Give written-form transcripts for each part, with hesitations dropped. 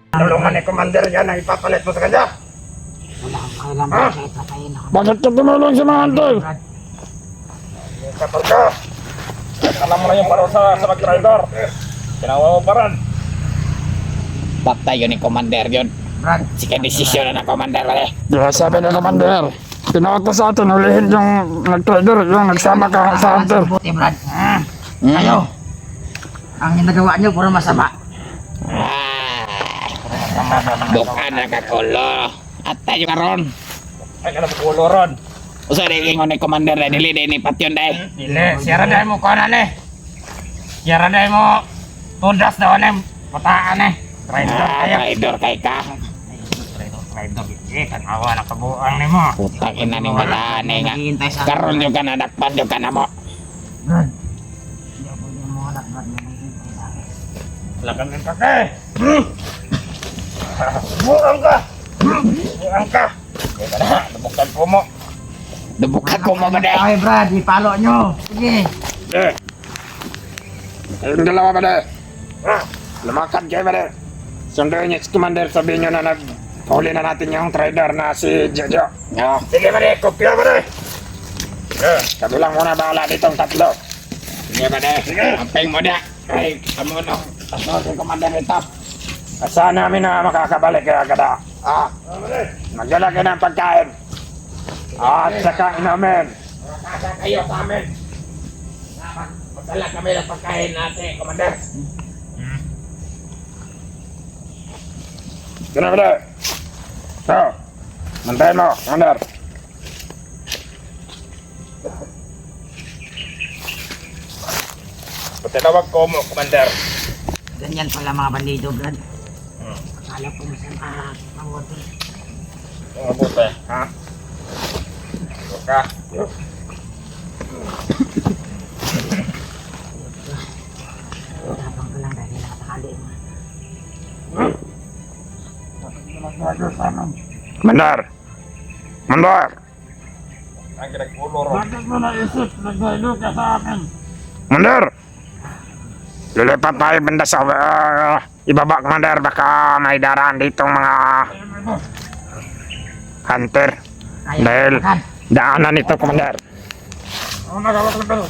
Tulungan ni Commander yan ang ipapalit mo sa kanya. Wala akong kailan ba kahit patayin ako. Bakit ka tumulong sa mga hunter? Brad, Kapag ka, Alam mo na yung parusa sa mag-rider. Ginawa mo pa rin. Patay yun ni Commander yun. Brad, Sige, desisyon na ng Commander eh. Kaya sabi ng Commander, pinautos sa atin, hulihin yung nag-trader, yung nagsama ka sa hunter. buti Brad. Kayo, ang ginagawa nyo puro masama. Bukan na kakulo. At tayo karon. Ay, ka na magkuloron. Usa rin ingon ni Commander na dili din ni Patyon day. dili, siyara dahil mo kanan eh. Siyara dahil mo tundas daw eh. Pataan eh. Rider kayo. Rider kay ka. Rider, tanawa na kabuang ni mo. Putang ina ning bataan eh nga. Naghihintay sa Karon yung ka na dakpan yung ka na mo. Brad, hindi ako yung mga anak Brad na naghihintay sa akin. Lagan ng kake. Buang ka. Buang ka. Kaya na, nabukan po mo. Dubukat ko mo ba day? Okay Brad, ipalo nyo. Sige. Eh, yung dalawa ba de? Lumakad kayo ba de? Sunduin niyo si Commander, sabihin nyo na huli na natin yung trader na si Jojo. No. Sige ba de, kopya ba de? Kami lang muna bahala ditong tatlo. Sige ba day? Amping mo da. Ay, kamo no. Pasok si Commander ito. Asahan namin na makakabalik kaya kada. Magdala kayo ng pagkain. At saka inumin. Makakasa kayo sa amin. Magdala kami ng pagkain natin, Commander. Sino ba de? So, mantayin mo, Commander. Patinawag ko mo, Commander. Ganyan pala mga bandido Brad. Akala ko masama pangotin. Mabuti, ha? Ka. Tapang ka lang dahil nakatakali mo. Commander! Commander! Ang kinagkuloron. Bakit mo naisip, nagdahilo ka sa akin? Commander! Lilipat tayo banda sa ibaba, Commander. Baka may daraan ditong mga hunter. Kaya Dahil makan. daanan ito, Commander. Ano nagawak na pero?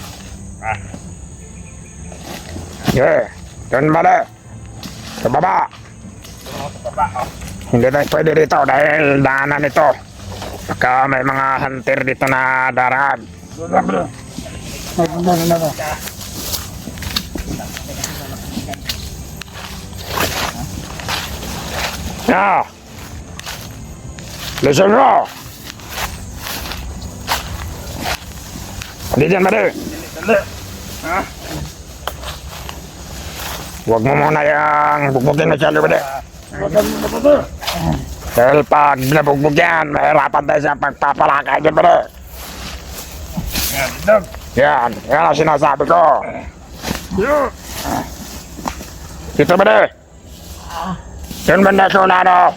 Yeah, doon ba de? Sa baba. Hindi tayo pwede dito dahil daanan ito. Baka may mga hunter dito na daraan. Nagpunta na ako. Yeah. Listen mo. Hindi dyan ba de? Huwag mo muna yung bugbugin na siya, ba de? Dahil pag nabugbog yan, mahirapan tayo sa pagpapalakay dyan ba de? Yan ang sinasabi ko. Dito ba de? Doon banda sa ulano.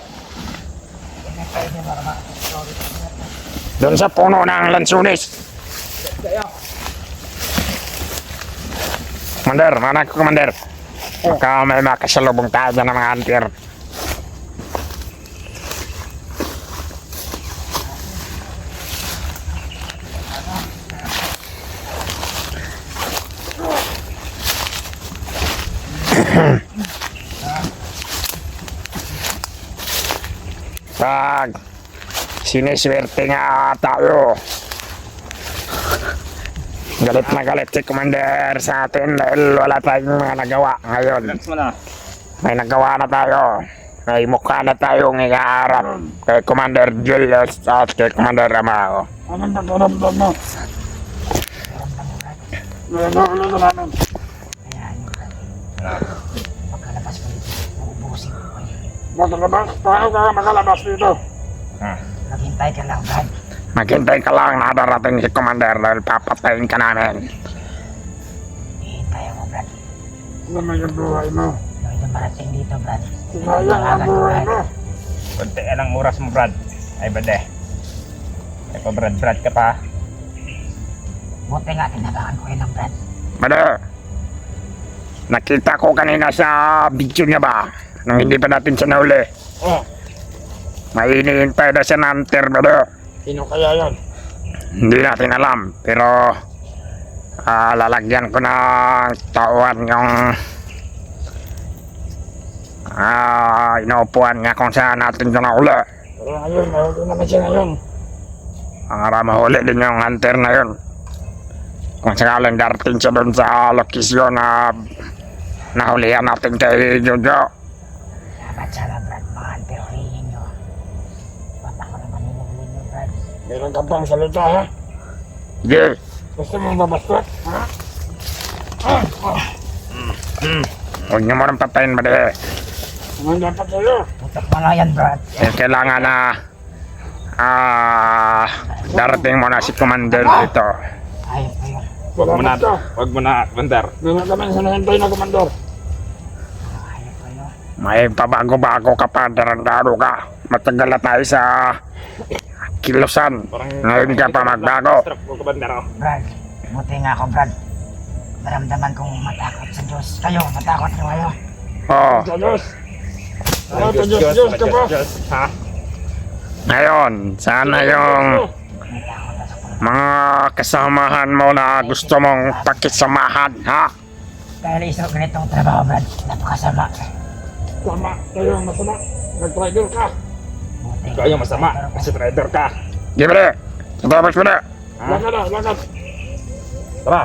Doon sa puno ng lansunis. Commander, mana ko, Commander. Baka may makasalubong tayo dyan ng mga hunter. Pag siniswerte nga tayo. Galit na galit si Commander sa atin dahil wala tayong mga nagawa ngayon. Relax mo na. May nagawa na tayo. May mukha na tayong ikaharap kay Commander Julius at kay Commander Ramao. Anong nagkaramdam mo? Nagkaramdam namin. Kaya yun Brad. Pagkalabas ko dito, uubusin ko kayo. Makalabas, tayo ka makalabas dito. Maghintay ka lang Brad. Maghintay ka lang na darating si Commander dahil papatayin ka namin. Hihintay mo Brad. Ano na yung buhay mo? Nung yung marating dito Brad. Sayang ang buhay mo. Kunti ang oras mo, Brad. Ay, bade. Ay, pa-brad-brad ka pa. Buti nga tinagaan ko yun ng Brad. Mada, nakita ko kanina sa video niya ba nung hindi pa natin siya nahuli. Oh, May hinihintay na siya na hunter, brother. sino kaya yan? Hindi natin alam, pero lalagyan ko ng tauhan yung inuupuan nga kung saan natin siya nahuli. Pero ngayon, nahuli naman siya ngayon. Para mahuli din yung hunter na yun. Kung sakaling darating siya doon sa lokasyon na nahulihan natin kay Jojo. Dapat sana, Brad, mga antehulihin nyo. Ba't ako naman hinuhuli nyo, Brad? Meron ka bang salita, ha? Sige, Gusto mong babastot? Ha? huwag niyo mo nang patayin, brother. Anong dapat sa'yo? Tutok mo lang yan, Brad. Kailangan na darating mo na si Commander dito. Ayun pa yun. Salamat ka. Wag mo na, Commander. Meron ka bang sinahintay na komandor? Ayun pa yun. May pabago-bago ka pa, darandaro ka. Matagal na tayo sa kilusan. Ngayon ka pa magbago. Strap ko, Commander. Brad, buti nga ako, Brad. Naramdaman kong matakot sa Diyos. Kayo, matakot nyo kayo. Oh, Sa Diyos. Ano sa Diyos ka ba? Ha? ngayon, sana yung Matakot na sa pag... mga kasamahan mo na gusto mong pakisamahan, ha? Dahil isa ganitong trabaho, Brad. Napakasama. Tama, kayo ang masama. Nag-trigger ka. Buti. Ikaw yung masama, kasi trader ka. Gibre, tapos mo na. Lakad na, lakad. Tara.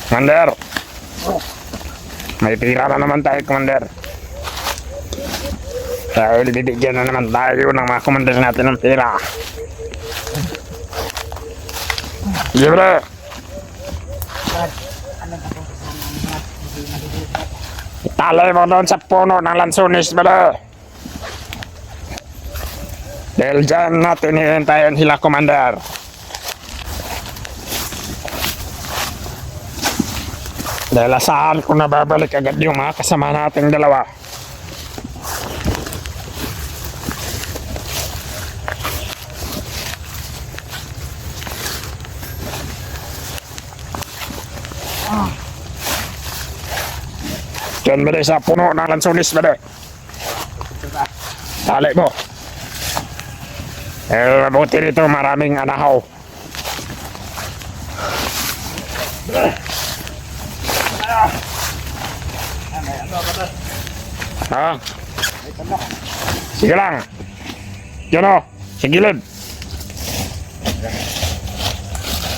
Commander, may tira na naman tayo, Commander. Dahil bibigyan na naman tayo ng mga commander natin ng tira. Gibre, Brad, ano ba itong kasama ng mga hindi malilipat? italay mo doon sa puno ng lansunis, brother. Dahil dyan natin hihintayin sila, Commander. Dahil asahan ko na babalik agad yung mga kasama nating dalawa. Diyan ba sa puno ng lansunis ba? Tali mo. Mabuti dito maraming anahaw. Ha? Sige lang. Yan o. Sa gilid.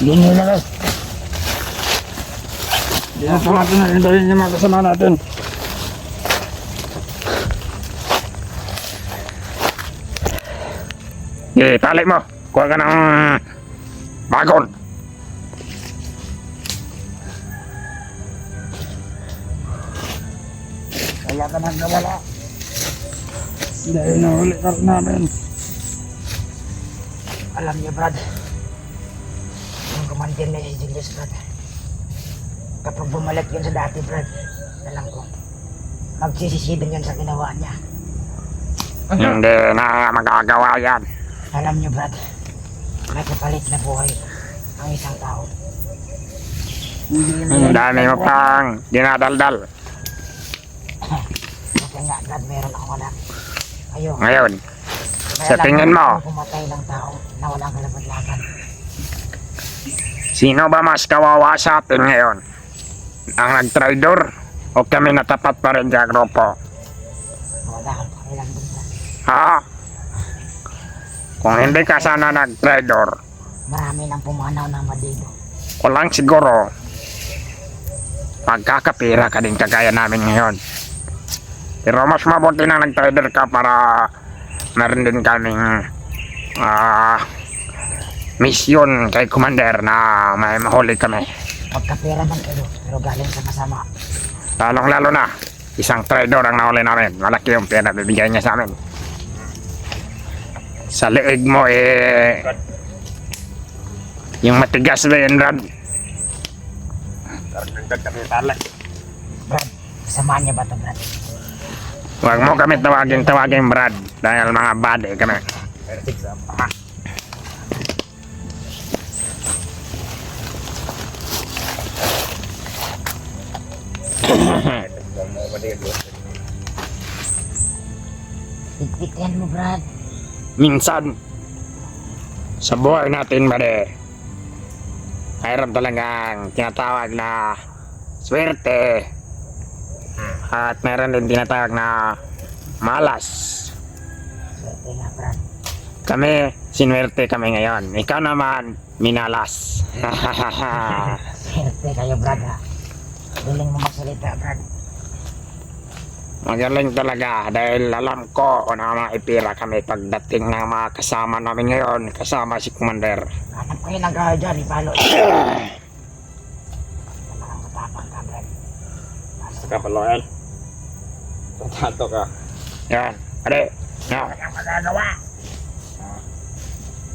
Doon mo na. Diyan pa natin na hintayin yung mga kasama natin. Sige, tali mo. Kuha ka ng bagon. Wala ka nang nawala. Dahil nahuli ka rin namin. Alam niyo, Brad, yung kumandir na si Julius, Brad, kapag bumalik yun sa dati, Brad, alam ko, magsisisidan yun sa ginawa niya. Hindi na magagawa yan. Alam niyo, Brad, may kapalit na buhay ang isang tao. Ang dami mo pang dinadaldal. Kasi nga, Brad, meron akong anak. Ayun. Ngayon, Kaya sa lang tingin mo, pumatay ng tao na walang kalaban-laban. sino ba mas kawawa sa atin ngayon? Ang nag-traidor o kami natapat pa rin sa grupo? Wala kang pakilang dun, Brad. Ha? Kung hindi ka sana nag-traidor, Marami nang pumanaw ng bandido. walang siguro pagkakapira ka din kagaya namin ngayon. Pero mas mabuti na nag-trader ka para meron din kaming misyon kay Commander na may mahuli kami. Magkapira man kayo, pero galing sa masama. Lalong lalo na, isang trader ang nahuli namin. Malaki yung pera bibigyan niya sa amin. Sa leeg mo yung matigas na yun, Brad. Karagdag kami tali. Brad, samahan niya ba ito, Brad? Huwag mo kami tawagin, Brad. Dahil mga bade kami. Persig sa paa. Tigpitan mo, Brad. Minsan, sa buhay natin, bade, mayroon talagang tinatawag na swerte. At mayroon din tinatawag na malas. Swerte nga, Brad. Kami, sinwerte kami ngayon. Ikaw naman, minalas. Swerte kayo, Brad, ha. Galing mo magsalita, Brad. Magaling talaga dahil alam ko kung ano maipira kami pagdating ng mga kasama namin ngayon. Kasama si Commander. Hanap kayo ng gaya dyan, ipalo. Talagang matapang ka, Brad. Gusto ka paloyan? Tatanto ka. Yan. Ade. No. Walang magagawa.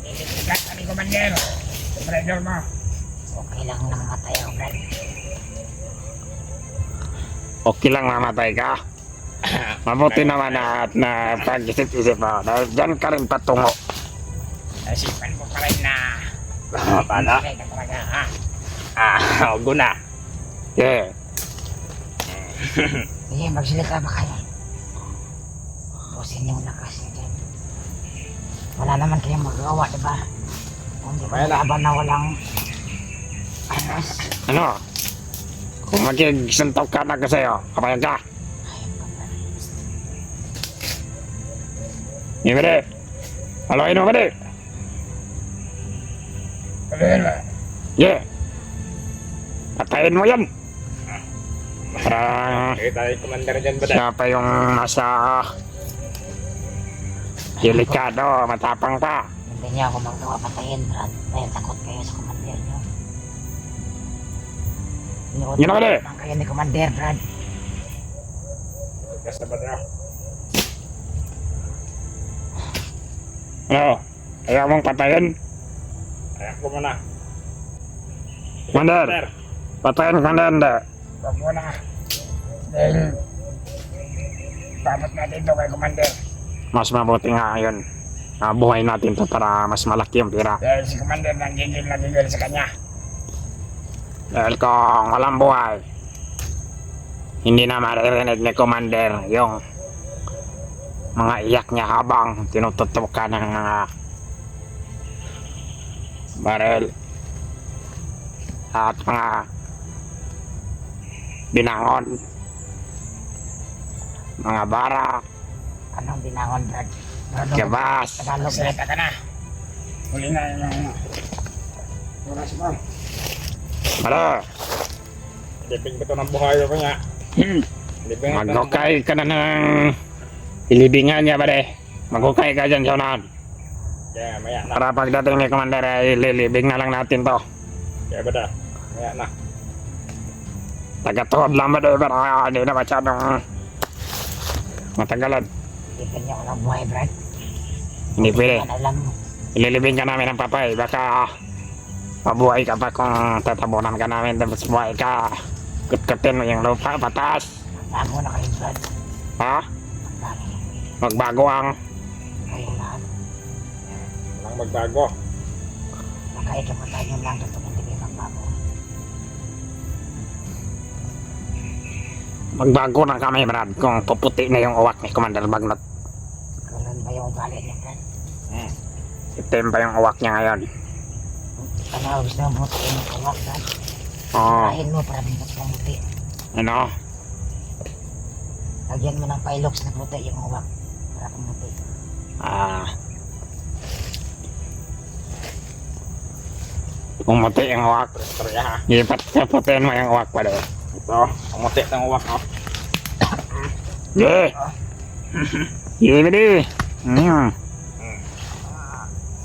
Ililigat ka ni Commander. Commander mo. Okay lang nang matay ako, Brad. Okay lang mamatay ka. Mabuti naman at na pag-isip-isip mo. Dahil dyan ka rin patungo. Nasipan mo pa rin na. Paano? Hindi ka talaga, ha? Huwag na. Yeah. Sige, magsalita ba kayo? Pusin yung lakas niya dyan. Wala naman kayong magagawa, diba? Kung di Kaya na. laban na walang anas. Ano? Kung magigsuntok ka na ka sa'yo, kapayag ka. Hindi ba di? Haloin mo ba di? Sabihin mo. Yeah. Patayin mo yan. Para Sige tayo, commander dyan ba siya pa yung nasa delikado, matapang pa. Hindi niya ako magawa patayin, Brad. Dahil takot kayo sa commander niyo. Yun na ba di? Inuutosan kayo ni Commander, Brad. Kasabat na. Ano? Ayaw mong patayin? Ayak ko muna. Commander. Patayin ka na hindi. Huwag mo na. Dahil dapat natin ito kay Commander. Mas mabuti nga yun. Buhay natin to para mas malaki yung pira. Dahil si Commander nanggigil na gigil sa kanya. Dahil kung walang buhay, hindi na maririnig ni Commander yung mga iyak niya habang tinututukan ng mga barel at mga binangon, mga bara, Anong binangon, Brad? Brad, gabas. Tagalog, Brad. Salita ka na. Huli na yung oras mo. Ano? Lipin ko ito ng buhay ko niya. Lipin ko ito ng Magukay ka na ng ilibingan niya ba de? Magukay ka dyan sa unahan. Kaya maya na. Para pagdating ni Commander ay lilibing na lang natin to. Kaya ba da? Maya na. Tagatuhod lang ba de? Pero hindi na masyadong matagalan. Ipan niyo ako ng buhay, Brad. Hindi pwede. Ano alam mo? Ililibing ka namin ng papay. Baka mabuhay ka pa kung tatabunan ka namin. Tapos buhay ka. Kutkutin mo yung lupa pataas. Bago na kayo, Brad. Ha? Bago na Magbago ang kayo lahat. Walang magbago. Nakaikipatay niyo lang dito hindi kayo magbago. magbago na kami, Brad. Kung puputi na yung uwak ni Commander Bagnot. Ganun ba yung ugali niya, Brad? Itim pa yung uwak niya ngayon. Ano, gusto mo butiin yung kawak, Brad? Oo. Kain mo para binot kang buti. Ano? Lagyan mo ng pilox na puti yung uwak. Para kang buti. Pumuti yung uwak. Istorya ha. Ipat ka putiin mo yung uwak pa de. Ito. Umuti ng uwak ko. Yeah. Yeah, buddy. Ano?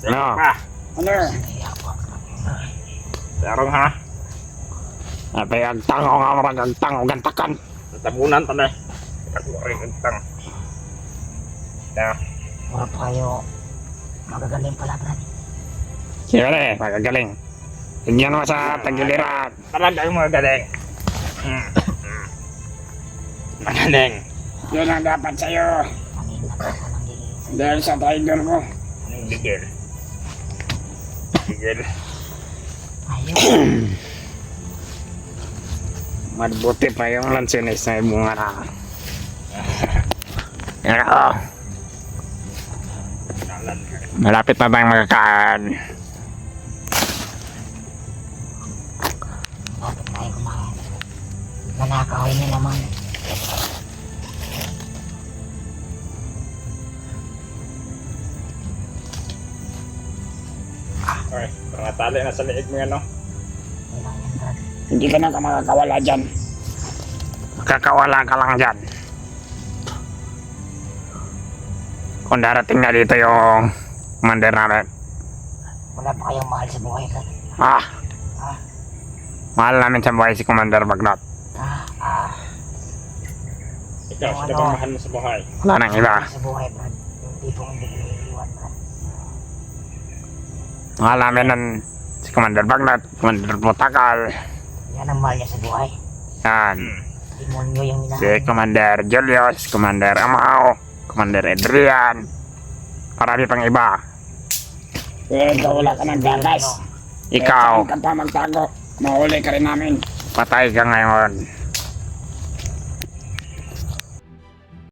Pa. Ano? Kaya ako. Darong ha. Apa yung tango nga marag ang tango gantakan. Tabunan tanda. Kakuring kentang. Na. Puro pa kayo magagaling pala, Brad. Sige de, magagaling. Tignan mo sa tagiliran. Talaga yung mga galing. Magaling. Yun ang dapat sa'yo. Kanina pa ako nang gigising. Dahil sa tiger mo. Ano Bigil. Bigil. Ayaw. Mabuti pa yung lansinis na bunga na. Pero, malapit na tayong magkakain. Dapat tayo kumain. Nanakawin niya naman. Okay, mga tali na sa liig mo yan, no? Ilang yan, Brad. Hindi ka na makakawala dyan. Makakawala ka lang dyan. Kung darating na dito yung commander namin. Wala pa kayong mahal sa buhay, Brad. Ah, mahal namin sa buhay si Commander Bagnot. Ikaw, Yung sino ano? bang mahal mo sa buhay? Wala nang iba. Sa buhay, Brad. Yung tipong hindi ko iiwan, Brad. Mahal namin nun si Commander Bagnot, Commander Butakal. Yan ang mahal niya sa buhay. Yan. Demonyo yung Si minahan. Commander Julius, Commander Amao, Commander Adrian. Marami pang iba. Ikaw wala ka ng gagas. Ikaw, Saan ka pa magtago? mahuli ka rin namin. Patay ka ngayon.